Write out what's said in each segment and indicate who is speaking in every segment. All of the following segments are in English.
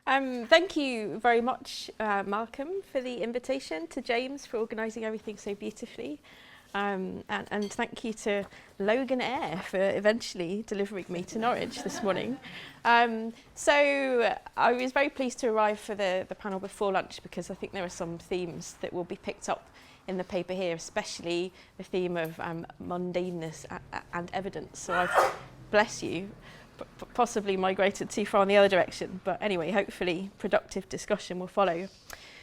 Speaker 1: Thank you very much, Malcolm, for the invitation, to James for organising everything so beautifully, and thank you to Logan Air for eventually delivering me to Norwich this morning. So I was very pleased to arrive for the panel before lunch because I think there are some themes that will be picked up in the paper here, especially the theme of mundaneness and evidence. So I've, bless you, possibly migrated too far in the other direction, but anyway, hopefully productive discussion will follow.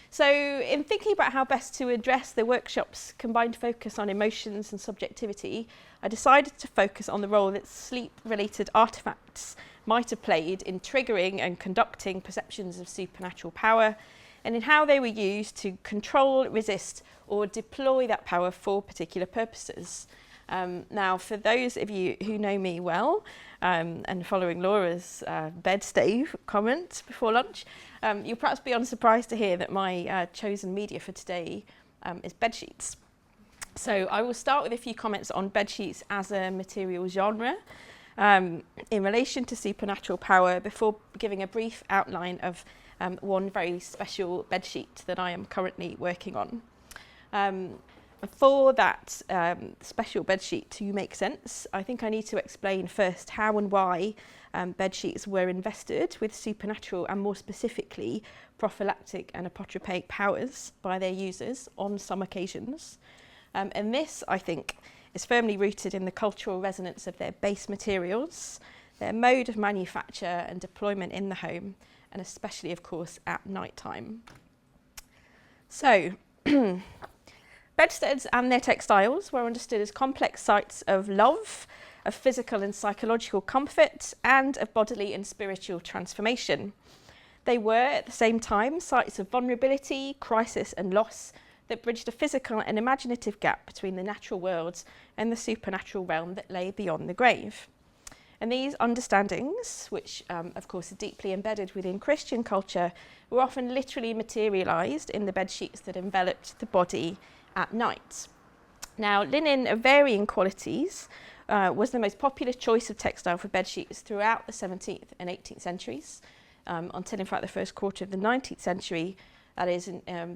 Speaker 1: So in thinking about how best to address the workshop's combined focus on emotions and subjectivity, I decided to focus on the role that sleep-related artefacts might have played in triggering and conducting perceptions of supernatural power, and in how they were used to control, resist, or deploy that power for particular purposes. Now, for those of you who know me well, and following Laura's bed stay comment before lunch, you'll perhaps be unsurprised to hear that my chosen media for today is bed sheets. So I will start with a few comments on bed sheets as a material genre in relation to supernatural power before giving a brief outline of one very special bed sheet that I am currently working on. For that special bedsheet to make sense, I think I need to explain first how and why bedsheets were invested with supernatural and more specifically prophylactic and apotropaic powers by their users on some occasions. And this, I think, is firmly rooted in the cultural resonance of their base materials, their mode of manufacture and deployment in the home, and especially, of course, at night time. So, bedsteads and their textiles were understood as complex sites of love, of physical and psychological comfort, and of bodily and spiritual transformation. They were, at the same time, sites of vulnerability, crisis, and loss that bridged a physical and imaginative gap between the natural worlds and the supernatural realm that lay beyond the grave. And these understandings, which of course are deeply embedded within Christian culture, were often literally materialised in the bedsheets that enveloped the body at night. Now, linen of varying qualities was the most popular choice of textile for bedsheets throughout the 17th and 18th centuries, until in fact the first quarter of the 19th century, that is,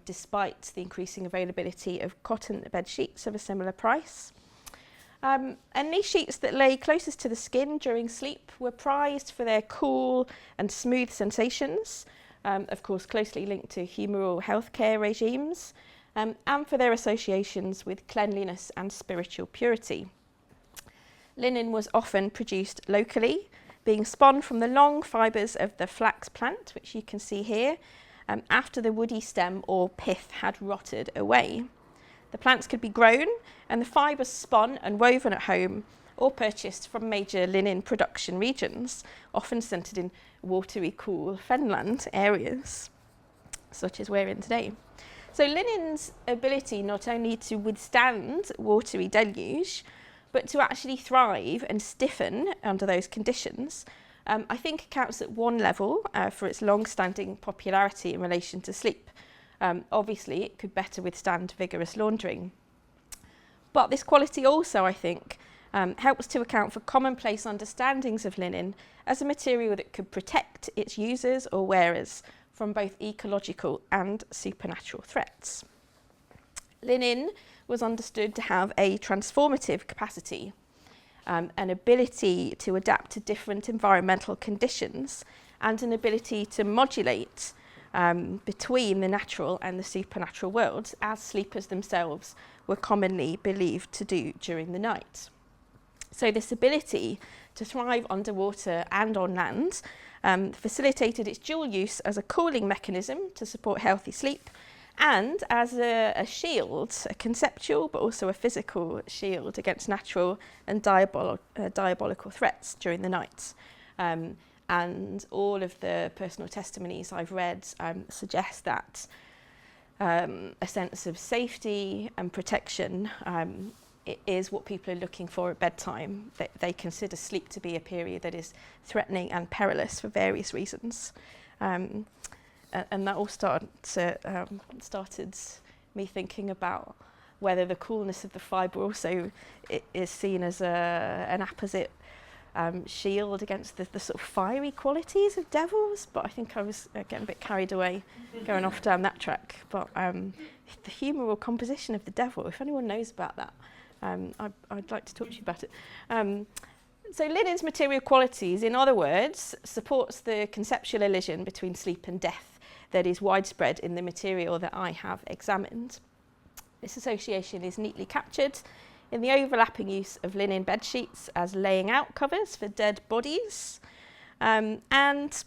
Speaker 1: despite the increasing availability of cotton bedsheets of a similar price. And these sheets that lay closest to the skin during sleep were prized for their cool and smooth sensations, of course closely linked to humoral healthcare regimes, and for their associations with cleanliness and spiritual purity. Linen was often produced locally, being spun from the long fibres of the flax plant, which you can see here, after the woody stem or pith had rotted away. The plants could be grown and the fibres spun and woven at home or purchased from major linen production regions, often centred in watery, cool fenland areas, such as we're in today. So linen's ability not only to withstand watery deluge, but to actually thrive and stiffen under those conditions, I think accounts at one level for its long-standing popularity in relation to sleep. Obviously, it could better withstand vigorous laundering. But this quality also, I think, helps to account for commonplace understandings of linen as a material that could protect its users or wearers from both ecological and supernatural threats. Linen was understood to have a transformative capacity, an ability to adapt to different environmental conditions, and an ability to modulate between the natural and the supernatural worlds, as sleepers themselves were commonly believed to do during the night. So this ability to thrive underwater and on land facilitated its dual use as a cooling mechanism to support healthy sleep, and as a shield, a conceptual but also a physical shield against natural and diabolical threats during the night. And all of the personal testimonies I've read suggest that a sense of safety and protection is what people are looking for at bedtime. They consider sleep to be a period that is threatening and perilous for various reasons. And that all started me thinking about whether the coolness of the fibre also is seen as an apposite shield against the sort of fiery qualities of devils, but I think I was getting a bit carried away going off down that track. But the humoral composition of the devil, if anyone knows about that, I'd like to talk to you about it. So linen's material qualities, in other words, supports the conceptual illusion between sleep and death that is widespread in the material that I have examined. This association is neatly captured in the overlapping use of linen bed sheets as laying out covers for dead bodies, and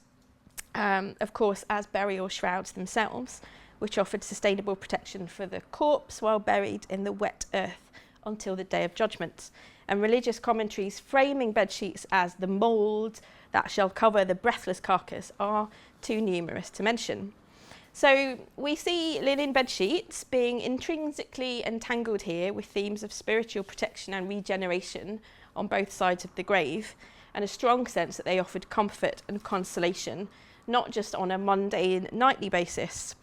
Speaker 1: of course as burial shrouds themselves, which offered sustainable protection for the corpse while buried in the wet earth until the Day of Judgment, and religious commentaries framing bed sheets as the mould that shall cover the breathless carcass are too numerous to mention. So we see linen bed sheets being intrinsically entangled here with themes of spiritual protection and regeneration on both sides of the grave, and a strong sense that they offered comfort and consolation, not just on a mundane nightly basis,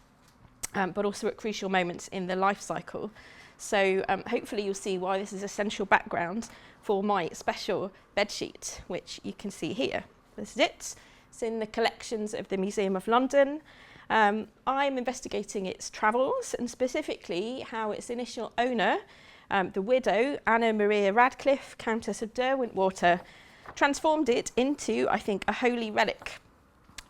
Speaker 1: but also at crucial moments in the life cycle. So hopefully you'll see why this is essential background for my special bed sheet, which you can see here. This is it. It's in the collections of the Museum of London. I'm investigating its travels, and specifically how its initial owner, the widow Anna Maria Radcliffe, Countess of Derwentwater, transformed it into, I think, a holy relic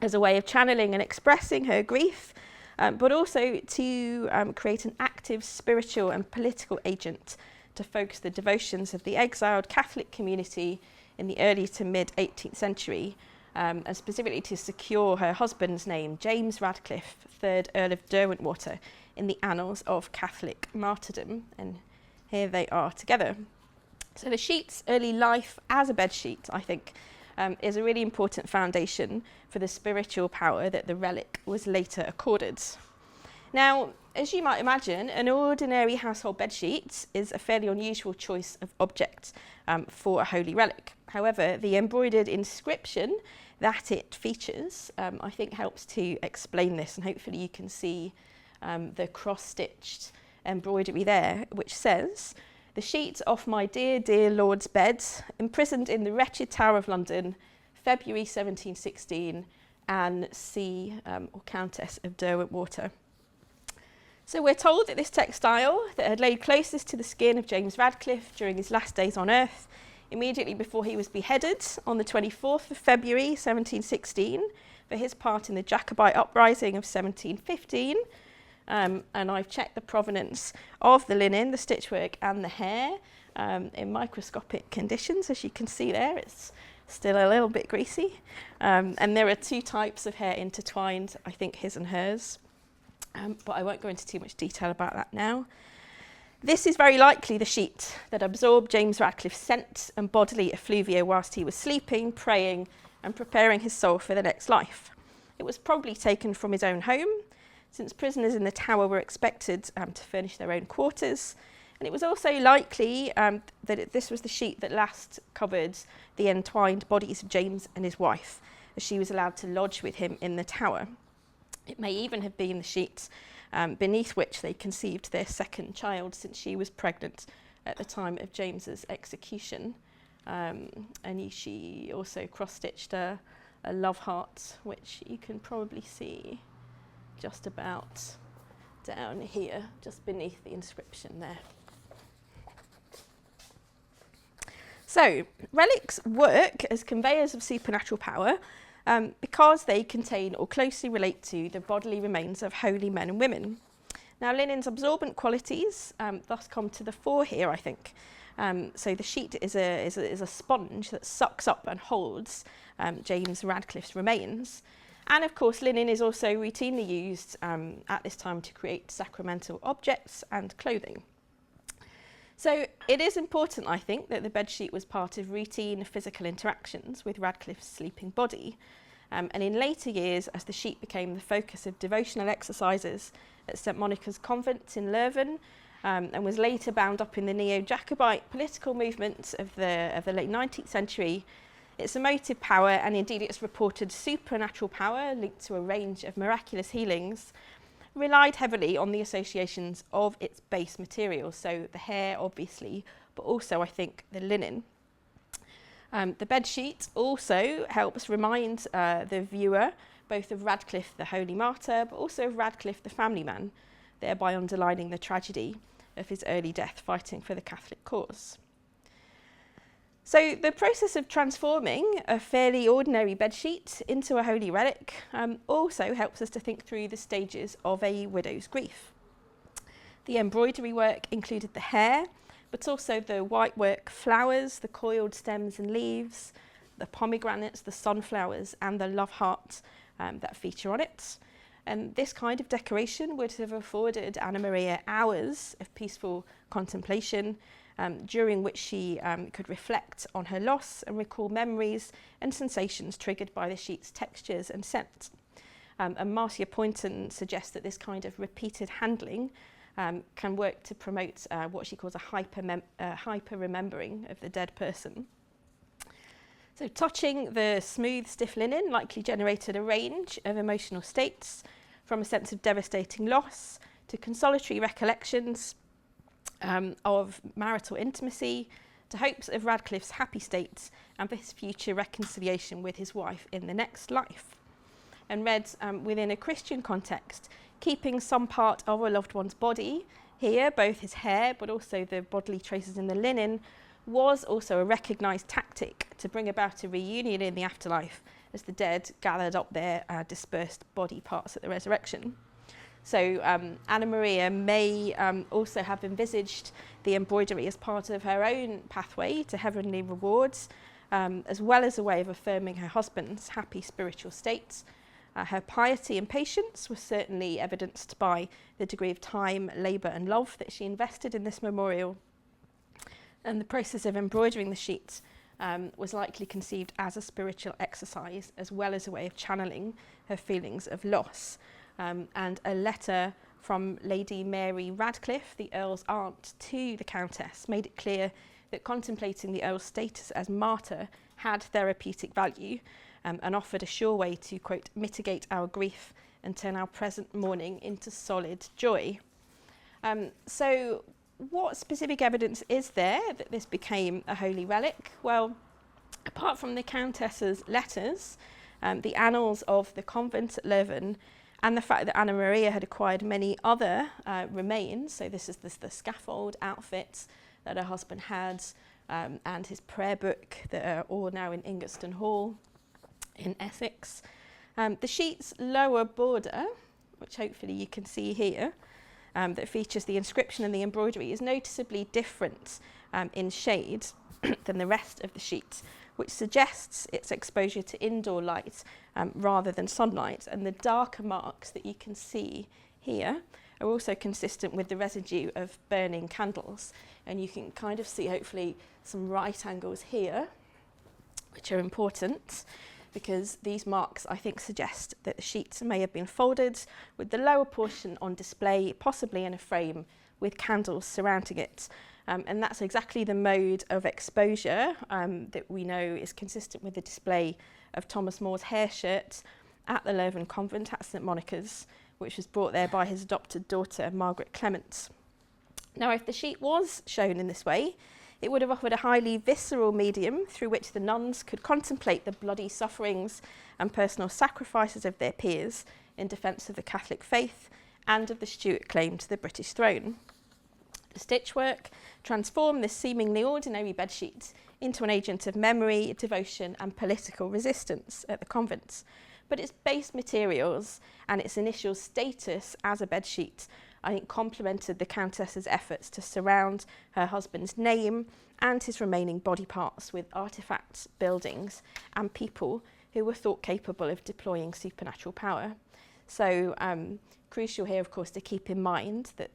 Speaker 1: as a way of channeling and expressing her grief, but also to create an active spiritual and political agent to focus the devotions of the exiled Catholic community in the early to mid 18th century, and specifically to secure her husband's name, James Radcliffe, 3rd Earl of Derwentwater, in the annals of Catholic martyrdom. And here they are together. So the sheet's early life as a bed sheet, I think, is a really important foundation for the spiritual power that the relic was later accorded. Now, as you might imagine, an ordinary household bed sheet is a fairly unusual choice of object for a holy relic. However, the embroidered inscription that it features, I think, helps to explain this, and hopefully you can see the cross-stitched embroidery there, which says, "The sheet off my dear, dear Lord's bed, imprisoned in the wretched Tower of London, February 1716, Anne C., or Countess of Derwentwater." So we're told that this textile that had laid closest to the skin of James Radcliffe during his last days on earth, immediately before he was beheaded on the 24th of February 1716 for his part in the Jacobite uprising of 1715, and I've checked the provenance of the linen, the stitchwork and the hair in microscopic conditions. As you can see there, it's still a little bit greasy, and there are two types of hair intertwined, I think his and hers, but I won't go into too much detail about that now. This is very likely the sheet that absorbed James Radcliffe's scent and bodily effluvia whilst he was sleeping, praying and preparing his soul for the next life. It was probably taken from his own home, since prisoners in the tower were expected to furnish their own quarters, and it was also likely that this was the sheet that last covered the entwined bodies of James and his wife, as she was allowed to lodge with him in the tower. It may even have been the sheet beneath which they conceived their second child, since she was pregnant at the time of James's execution. And she also cross-stitched a love heart, which you can probably see just about down here, just beneath the inscription there. So, relics work as conveyors of supernatural power because they contain or closely relate to the bodily remains of holy men and women. Now, linen's absorbent qualities thus come to the fore here, I think. So the sheet is a sponge that sucks up and holds James Radcliffe's remains. And of course, linen is also routinely used at this time to create sacramental objects and clothing. So it is important, I think, that the bedsheet was part of routine physical interactions with Radcliffe's sleeping body. And in later years, as the sheet became the focus of devotional exercises at St Monica's Convent in Leuven, and was later bound up in the neo-Jacobite political movement of the late 19th century, its emotive power, and indeed its reported supernatural power linked to a range of miraculous healings, relied heavily on the associations of its base materials, so the hair obviously, but also I think the linen. The bedsheet also helps remind the viewer both of Radcliffe the holy martyr, but also of Radcliffe the family man, thereby underlining the tragedy of his early death fighting for the Catholic cause. So the process of transforming a fairly ordinary bedsheet into a holy relic also helps us to think through the stages of a widow's grief. The embroidery work included the hair, but also the white work flowers, the coiled stems and leaves, the pomegranates, the sunflowers, and the love heart that feature on it. And this kind of decoration would have afforded Anna Maria hours of peaceful contemplation, during which she could reflect on her loss and recall memories and sensations triggered by the sheet's textures and scent. And Marcia Poynton suggests that this kind of repeated handling can work to promote what she calls a hyper-remembering of the dead person. So touching the smooth, stiff linen likely generated a range of emotional states, from a sense of devastating loss to consolatory recollections of marital intimacy, to hopes of Radcliffe's happy state and for his future reconciliation with his wife in the next life. And read within a Christian context, keeping some part of a loved one's body, here both his hair but also the bodily traces in the linen, was also a recognised tactic to bring about a reunion in the afterlife as the dead gathered up their dispersed body parts at the resurrection. So Anna Maria may also have envisaged the embroidery as part of her own pathway to heavenly rewards, as well as a way of affirming her husband's happy spiritual state. Her piety and patience was certainly evidenced by the degree of time, labour and love that she invested in this memorial. And the process of embroidering the sheet was likely conceived as a spiritual exercise, as well as a way of channeling her feelings of loss. And a letter from Lady Mary Radcliffe, the Earl's aunt, to the Countess made it clear that contemplating the Earl's status as martyr had therapeutic value, and offered a sure way to, quote, mitigate our grief and turn our present mourning into solid joy. So what specific evidence is there that this became a holy relic? Well, apart from the Countess's letters, the annals of the convent at Leuven, and the fact that Anna Maria had acquired many other remains, so this is the scaffold outfit that her husband had, and his prayer book that are all now in Ingerston Hall in Essex. The sheet's lower border, which hopefully you can see here, that features the inscription and the embroidery, is noticeably different in shade than the rest of the sheet, which suggests its exposure to indoor light rather than sunlight. And the darker marks that you can see here are also consistent with the residue of burning candles. And you can kind of see, hopefully, some right angles here, which are important, because these marks, I think, suggest that the sheet may have been folded with the lower portion on display, possibly in a frame with candles surrounding it. And that's exactly the mode of exposure that we know is consistent with the display of Thomas More's hair shirt at the Leuven convent at St Monica's, which was brought there by his adopted daughter, Margaret Clement. Now, if the sheet was shown in this way, it would have offered a highly visceral medium through which the nuns could contemplate the bloody sufferings and personal sacrifices of their peers in defence of the Catholic faith and of the Stuart claim to the British throne. The stitchwork transformed this seemingly ordinary bedsheet into an agent of memory, devotion and political resistance at the convents. But its base materials and its initial status as a bedsheet, I think, complemented the Countess's efforts to surround her husband's name and his remaining body parts with artefacts, buildings and people who were thought capable of deploying supernatural power. So crucial here, of course, to keep in mind that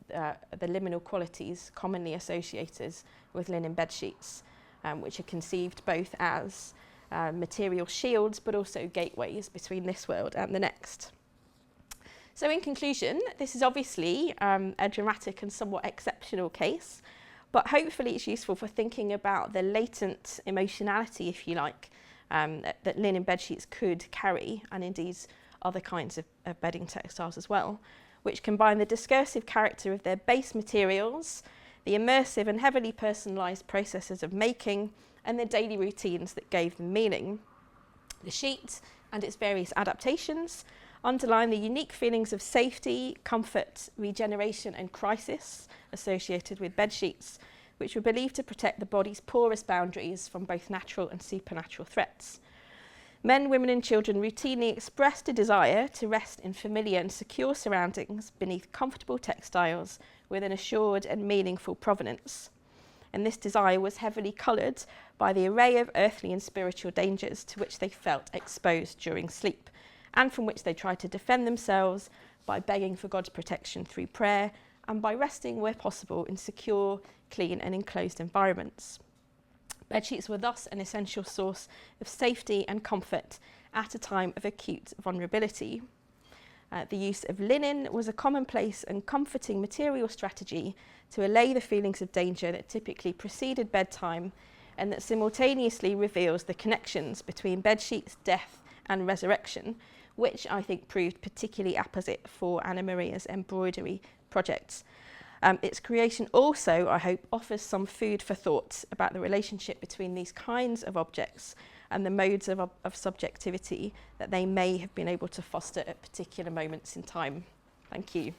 Speaker 1: the liminal qualities commonly associated with linen bedsheets, which are conceived both as material shields but also gateways between this world and the next. So in conclusion, this is obviously a dramatic and somewhat exceptional case, but hopefully it's useful for thinking about the latent emotionality, if you like, that linen bedsheets could carry, and indeed other kinds of bedding textiles as well, which combine the discursive character of their base materials, the immersive and heavily personalised processes of making, and the daily routines that gave them meaning. The sheet and its various adaptations underline the unique feelings of safety, comfort, regeneration and crisis associated with bed sheets, which were believed to protect the body's porous boundaries from both natural and supernatural threats. Men, women and children routinely expressed a desire to rest in familiar and secure surroundings beneath comfortable textiles with an assured and meaningful provenance. And this desire was heavily coloured by the array of earthly and spiritual dangers to which they felt exposed during sleep, and from which they tried to defend themselves by begging for God's protection through prayer and by resting where possible in secure, clean and enclosed environments. Bedsheets were thus an essential source of safety and comfort at a time of acute vulnerability. The use of linen was a commonplace and comforting material strategy to allay the feelings of danger that typically preceded bedtime, and that simultaneously reveals the connections between bedsheets, death and resurrection, which I think proved particularly apposite for Anna Maria's embroidery projects. Its creation also, I hope, offers some food for thought about the relationship between these kinds of objects and the modes of subjectivity that they may have been able to foster at particular moments in time. Thank you.